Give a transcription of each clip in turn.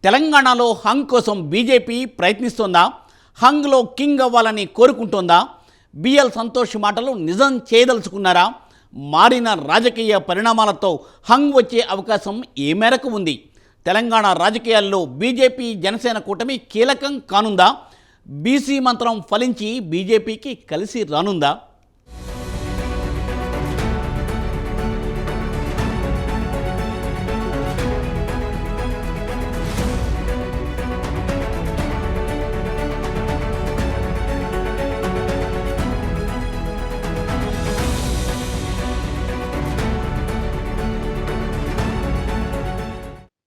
తెలంగాణలో హంగ్ కోసం BJP ప్రయత్నిస్తోందా? హంగ్లో king అవ్వాలని కోరుకుంటోందా? బిఎల్ సంతోష్ మాటలు నిజం చేయదలుచుకున్నారా? మారిన రాజకీయ పరిణామాలతో హంగ్ వచ్చే అవకాశం ఏ మేరకు ఉంది? తెలంగాణ రాజకీయాల్లో బీజేపీ జనసేన కూటమి కీలకం కానుందా? బీసీ మంత్రం ఫలించి బీజేపీకి కలిసి రానుందా?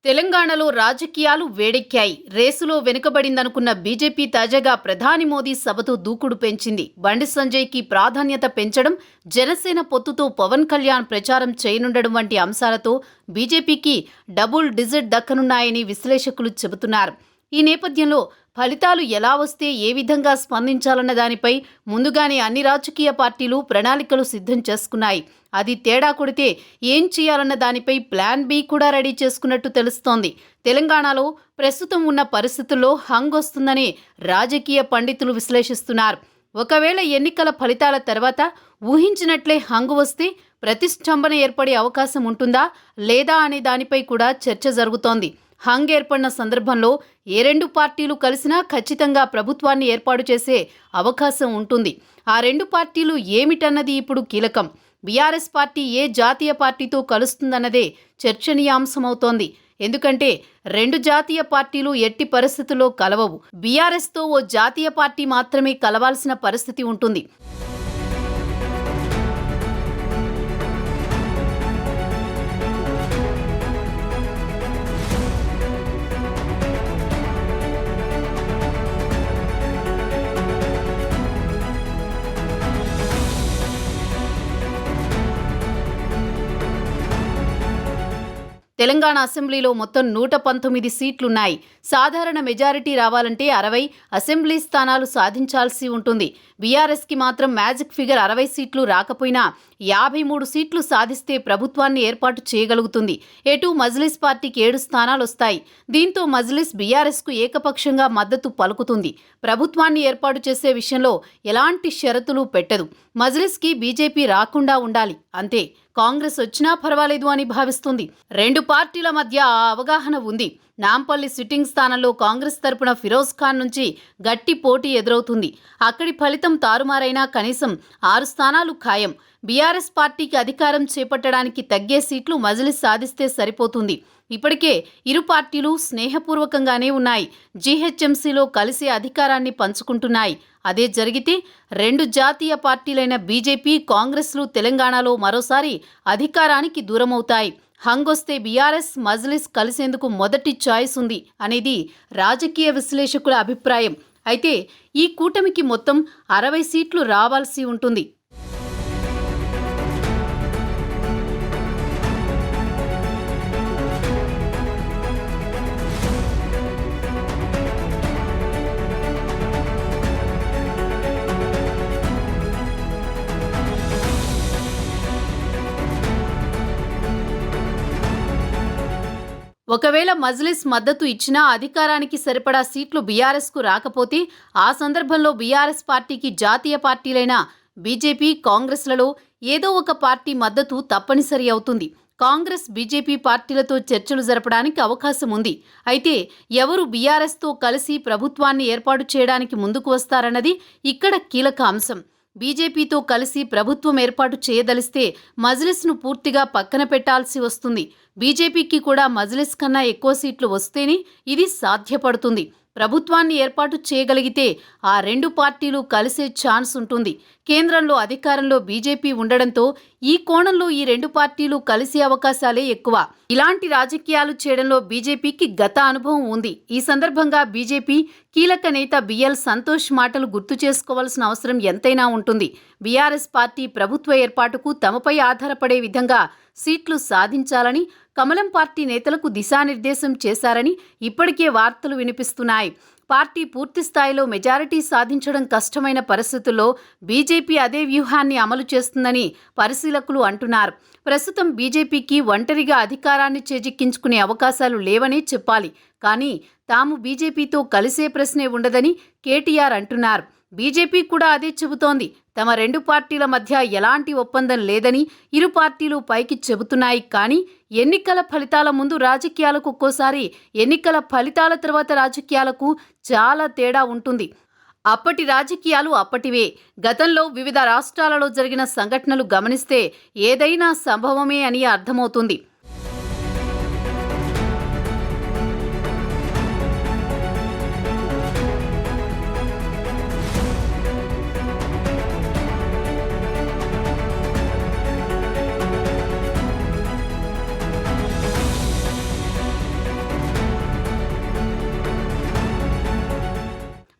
తెలంగాణలో రాజకీయాలు వేడెక్కాయి. రేసులో వెనుకబడిందనుకున్న బీజేపీ తాజాగా ప్రధాని మోదీ సభతో దూకుడు పెంచింది. బండి సంజయ్కి ప్రాధాన్యత పెంచడం, జనసేన పొత్తుతో పవన్ కళ్యాణ్ ప్రచారం చేయనుండడం వంటి అంశాలతో బీజేపీకి డబుల్ డిజిట్ దక్కనున్నాయని విశ్లేషకులు చెబుతున్నారు. ఈ నేపథ్యంలో ఫలితాలు ఎలా వస్తే ఏ విధంగా స్పందించాలన్న దానిపై ముందుగానే అన్ని రాజకీయ పార్టీలు ప్రణాళికలు సిద్ధం చేసుకున్నాయి. అది తేడా కొడితే ఏం చేయాలన్న దానిపై ప్లాన్ బి కూడా రెడీ చేసుకున్నట్టు తెలుస్తోంది. తెలంగాణలో ప్రస్తుతం ఉన్న పరిస్థితుల్లో హంగ్ వస్తుందని రాజకీయ పండితులు విశ్లేషిస్తున్నారు. ఒకవేళ ఎన్నికల ఫలితాల తర్వాత ఊహించినట్లే హంగ్ వస్తే ప్రతిష్టంభన ఏర్పడే అవకాశం ఉంటుందా లేదా అనే దానిపై కూడా చర్చ జరుగుతోంది. హంగ్ ఏర్పడిన సందర్భంలో ఏ రెండు పార్టీలు కలిసినా ఖచ్చితంగా ప్రభుత్వాన్ని ఏర్పాటు చేసే అవకాశం ఉంటుంది. ఆ రెండు పార్టీలు ఏమిటన్నది ఇప్పుడు కీలకం. బీఆర్ఎస్ పార్టీ ఏ జాతీయ పార్టీతో కలుస్తుందన్నదే చర్చనీయాంశమవుతోంది. ఎందుకంటే రెండు జాతీయ పార్టీలు ఎట్టి పరిస్థితుల్లో కలవవు. బీఆర్ఎస్తో ఓ జాతీయ పార్టీ మాత్రమే కలవాల్సిన పరిస్థితి ఉంటుంది. తెలంగాణ అసెంబ్లీలో మొత్తం 119 సీట్లున్నాయి. సాధారణ మెజారిటీ రావాలంటే 60 అసెంబ్లీ స్థానాలు సాధించాల్సి ఉంటుంది. బీఆర్ఎస్కి మాత్రం మ్యాజిక్ ఫిగర్ 60 సీట్లు రాకపోయినా 53 సీట్లు సాధిస్తే ప్రభుత్వాన్ని ఏర్పాటు చేయగలుగుతుంది. ఎటు మజ్లిస్ పార్టీకి 7 స్థానాలు వస్తాయి. దీంతో మజ్లిస్ బీఆర్ఎస్కు ఏకపక్షంగా మద్దతు పలుకుతుంది. ప్రభుత్వాన్ని ఏర్పాటు చేసే విషయంలో ఎలాంటి షరతులు పెట్టదు. మజ్లిస్కి బీజేపీ రాకుండా ఉండాలి అంతే. కాంగ్రెస్ వచ్చినా పర్వాలేదు అని భావిస్తుంది. రెండు పార్టీల మధ్య ఆ అవగాహన ఉంది. నాంపల్లి సిట్టింగ్ స్థానంలో కాంగ్రెస్ తరపున ఫిరోజ్ ఖాన్ నుంచి గట్టి పోటీ ఎదురవుతుంది. అక్కడి ఫలితం తారుమారైనా కనీసం 6 స్థానాలు ఖాయం. బీఆర్ఎస్ పార్టీకి అధికారం చేపట్టడానికి తగ్గే సీట్లు మజ్లిస్ సాధిస్తే సరిపోతుంది. ఇప్పటికే ఇరు పార్టీలు స్నేహపూర్వకంగానే ఉన్నాయి. జీహెచ్ఎంసీలో కలిసి అధికారాన్ని పంచుకుంటున్నాయి. అదే జరిగితే రెండు జాతీయ పార్టీలైన బీజేపీ, కాంగ్రెస్లు తెలంగాణలో మరోసారి అధికారానికి దూరమవుతాయి. హంగ్ వస్తే బీఆర్ఎస్, మజ్లిస్ కలిసేందుకు మొదటి చాయిస్ ఉంది అనేది రాజకీయ విశ్లేషకుల అభిప్రాయం. అయితే ఈ కూటమికి మొత్తం 60 సీట్లు రావాల్సి ఉంటుంది. ఒకవేళ మజ్లిస్ మద్దతు ఇచ్చినా అధికారానికి సరిపడా సీట్లు బీఆర్ఎస్కు రాకపోతే ఆ సందర్భంలో బీఆర్ఎస్ పార్టీకి జాతీయ పార్టీలైన బీజేపీ, కాంగ్రెస్లలో ఏదో ఒక పార్టీ మద్దతు తప్పనిసరి అవుతుంది. కాంగ్రెస్, బీజేపీ పార్టీలతో చర్చలు జరపడానికి అవకాశం ఉంది. అయితే ఎవరు బీఆర్ఎస్తో కలిసి ప్రభుత్వాన్ని ఏర్పాటు చేయడానికి ముందుకు వస్తారన్నది ఇక్కడ కీలక అంశం. బీజేపీతో కలిసి ప్రభుత్వం ఏర్పాటు చేయదలిస్తే మజ్లిస్ను పూర్తిగా పక్కన పెట్టాల్సి వస్తుంది. బీజేపీకి కూడా మజ్లిస్ కన్నా ఎక్కువ సీట్లు వస్తేనే ఇది సాధ్యపడుతుంది. ప్రభుత్వాన్ని ఏర్పాటు చేయగలిగితే ఆ రెండు పార్టీలు కలిసే ఛాన్స్ ఉంటుంది. కేంద్రంలో అధికారంలో బీజేపీ ఉండడంతో ఈ కోణంలో ఈ రెండు పార్టీలు కలిసే అవకాశాలే ఎక్కువ. ఇలాంటి రాజకీయాలు చేయడంలో బీజేపీకి గత అనుభవం ఉంది. ఈ సందర్భంగా బీజేపీ కీలక నేత బిఎల్ సంతోష్ మాటలు గుర్తు చేసుకోవాల్సిన అవసరం ఎంతైనా ఉంటుంది. బీఆర్ఎస్ పార్టీ ప్రభుత్వ ఏర్పాటుకు తమపై ఆధారపడే విధంగా సీట్లు సాధించాలని కమలం పార్టీ నేతలకు దిశానిర్దేశం చేశారని ఇప్పటికే వార్తలు వినిపిస్తున్నాయి. పార్టీ పూర్తి స్థాయిలో మెజారిటీ సాధించడం కష్టమైన పరిస్థితుల్లో బీజేపీ అదే వ్యూహాన్ని అమలు చేస్తుందని పరిశీలకులు అంటున్నారు. ప్రస్తుతం బీజేపీకి ఒంటరిగా అధికారాన్ని చేజిక్కించుకునే అవకాశాలు లేవని చెప్పాలి. కానీ తాము బీజేపీతో కలిసే ప్రశ్నే ఉండదని కేటీఆర్ అంటున్నారు. బీజేపీ కూడా అదే చెబుతోంది. తమ రెండు పార్టీల మధ్య ఎలాంటి ఒప్పందం లేదని ఇరు పార్టీలు పైకి చెబుతున్నాయి. కానీ ఎన్నికల ఫలితాల ముందు రాజకీయాలకు ఒక్కోసారి, ఎన్నికల ఫలితాల తర్వాత రాజకీయాలకు చాలా తేడా ఉంటుంది. అప్పటి రాజకీయాలు అప్పటివే. గతంలో వివిధ రాష్ట్రాలలో జరిగిన సంఘటనలు గమనిస్తే ఏదైనా సంభవమే అని అర్థమవుతుంది.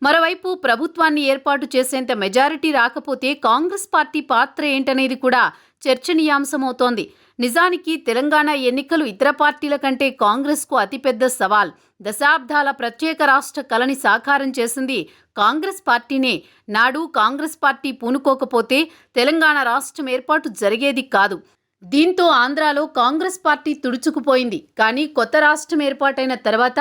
మరోవైపు ప్రభుత్వాన్ని ఏర్పాటు చేసేంత మెజారిటీ రాకపోతే కాంగ్రెస్ పార్టీ పాత్ర ఏంటనేది కూడా చర్చనీయాంశమవుతోంది. నిజానికి తెలంగాణ ఎన్నికలు ఇతర పార్టీల కంటే కాంగ్రెస్కు అతిపెద్ద సవాల్. దశాబ్దాల ప్రత్యేక రాష్ట్ర కలని సాకారం చేసింది కాంగ్రెస్ పార్టీనే. నాడు కాంగ్రెస్ పార్టీ పూనుకోకపోతే తెలంగాణ రాష్ట్రం ఏర్పాటు జరిగేది కాదు. దీంతో ఆంధ్రాలో కాంగ్రెస్ పార్టీ తుడుచుకుపోయింది. కానీ కొత్త రాష్ట్రం ఏర్పాటైన తర్వాత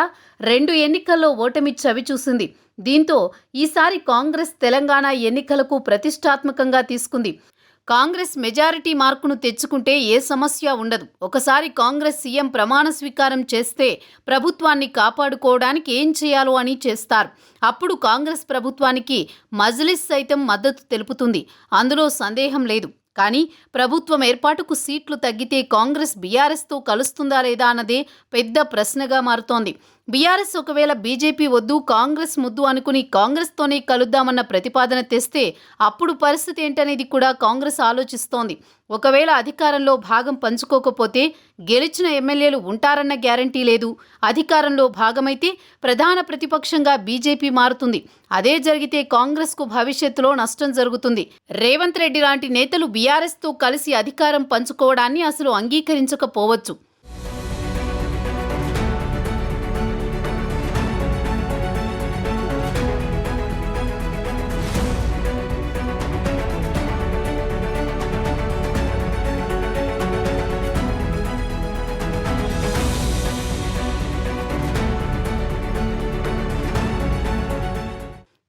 2 ఎన్నికల్లో ఓటమి చవిచూసింది. దీంతో ఈసారి కాంగ్రెస్ తెలంగాణ ఎన్నికలకు ప్రతిష్టాత్మకంగా తీసుకుంది. కాంగ్రెస్ మెజారిటీ మార్కును తెచ్చుకుంటే ఏ సమస్య ఉండదు. ఒకసారి కాంగ్రెస్ సీఎం ప్రమాణ స్వీకారం చేస్తే ప్రభుత్వాన్ని కాపాడుకోవడానికి ఏం చేయాలో అని చేస్తారు. అప్పుడు కాంగ్రెస్ ప్రభుత్వానికి మజ్లిస్ సైతం మద్దతు తెలుపుతుంది. అందులో సందేహం లేదు. కానీ ప్రభుత్వం ఏర్పాటుకు సీట్లు తగ్గితే కాంగ్రెస్ బీఆర్ఎస్తో కలుస్తుందా లేదా అన్నదే పెద్ద ప్రశ్నగా మారుతోంది. బీఆర్ఎస్ ఒకవేళ బీజేపీ వద్దు, కాంగ్రెస్ ముద్దు అనుకుని కాంగ్రెస్తోనే కలుద్దామన్న ప్రతిపాదన తెస్తే అప్పుడు పరిస్థితి ఏంటనేది కూడా కాంగ్రెస్ ఆలోచిస్తోంది. ఒకవేళ అధికారంలో భాగం పంచుకోకపోతే గెలిచిన ఎమ్మెల్యేలు ఉంటారన్న గ్యారంటీ లేదు. అధికారంలో భాగమైతే ప్రధాన ప్రతిపక్షంగా బీజేపీ మారుతుంది. అదే జరిగితే కాంగ్రెస్కు భవిష్యత్తులో నష్టం జరుగుతుంది. రేవంత్ రెడ్డి లాంటి నేతలు బీఆర్ఎస్తో కలిసి అధికారం పంచుకోవడాన్ని అసలు అంగీకరించకపోవచ్చు.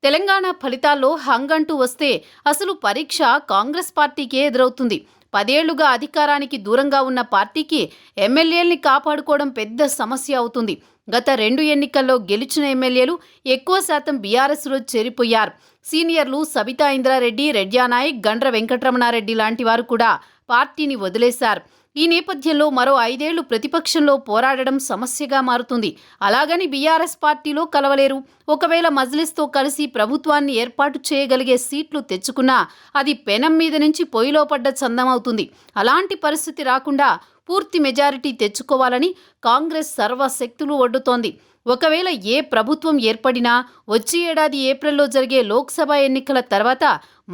తెలంగాణ ఫలితాల్లో హంగంటూ వస్తే అసలు పరీక్ష కాంగ్రెస్ పార్టీకే ఎదురవుతుంది. 10 ఏళ్లుగా అధికారానికి దూరంగా ఉన్న పార్టీకి ఎమ్మెల్యేల్ని కాపాడుకోవడం పెద్ద సమస్య అవుతుంది. గత 2 ఎన్నికల్లో గెలిచిన ఎమ్మెల్యేలు ఎక్కువ శాతం బీఆర్ఎస్లో చేరిపోయారు. సీనియర్లు సబితా ఇంద్రారెడ్డి, రెడ్యానాయక్, గండ్ర వెంకటరమణారెడ్డి లాంటి వారు కూడా పార్టీని వదిలేశారు. ఈ నేపథ్యంలో మరో 5 ఏళ్లు ప్రతిపక్షంలో పోరాడడం సమస్యగా మారుతుంది. అలాగని బీఆర్ఎస్ పార్టీలో కలవలేరు. ఒకవేళ మజ్లిస్తో కలిసి ప్రభుత్వాన్ని ఏర్పాటు చేయగలిగే సీట్లు తెచ్చుకున్నా అది పెనం మీద నుంచి పొయ్యిలో పడ్డ చందమవుతుంది. అలాంటి పరిస్థితి రాకుండా పూర్తి మెజారిటీ తెచ్చుకోవాలని కాంగ్రెస్ సర్వశక్తులు ఒడ్డుతోంది. ఒకవేళ ఏ ప్రభుత్వం ఏర్పడినా వచ్చే ఏడాది ఏప్రిల్లో జరిగే లోక్సభ ఎన్నికల తర్వాత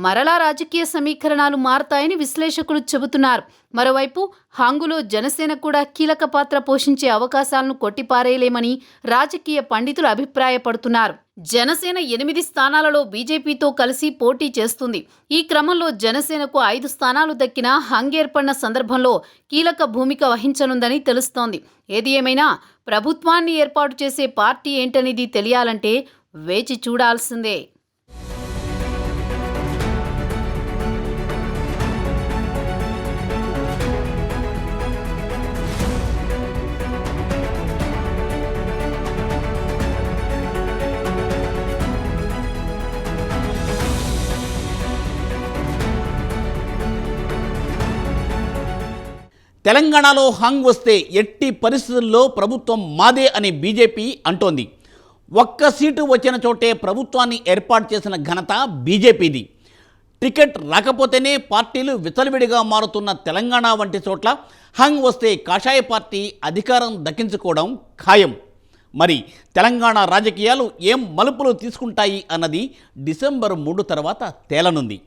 మరలా రాజకీయ సమీకరణాలు మారతాయని విశ్లేషకులు చెబుతున్నారు. మరోవైపు హంగులో జనసేన కూడా కీలక పాత్ర పోషించే అవకాశాలను కొట్టిపారేయలేమని రాజకీయ పండితులు అభిప్రాయపడుతున్నారు. జనసేన 8 స్థానాలలో బీజేపీతో కలిసి పోటీ చేస్తుంది. ఈ క్రమంలో జనసేనకు 5 స్థానాలు దక్కినా హంగ్ ఏర్పడిన సందర్భంలో కీలక భూమిక వహించనుందని తెలుస్తోంది. ఏది ఏమైనా ప్రభుత్వాన్ని ఏర్పాటు చేసే పార్టీ ఏంటనేది తెలియాలంటే వేచి చూడాల్సిందే. తెలంగాణలో హంగ్ వస్తే ఎట్టి పరిస్థితుల్లో ప్రభుత్వం మాదే అని బీజేపీ అంటోంది. ఒక్క సీటు వచ్చిన చోటే ప్రభుత్వాన్ని ఏర్పాటు చేసిన ఘనత బీజేపీది. టికెట్ రాకపోతేనే పార్టీలు విచ్చలవిడిగా మారుతున్న తెలంగాణ వంటి చోట్ల హంగ్ వస్తే కాషాయ పార్టీ అధికారం దక్కించుకోవడం ఖాయం. మరి తెలంగాణ రాజకీయాలు ఏం మలుపులు తీసుకుంటాయి అన్నది డిసెంబర్ 3 తర్వాత తేలనుంది.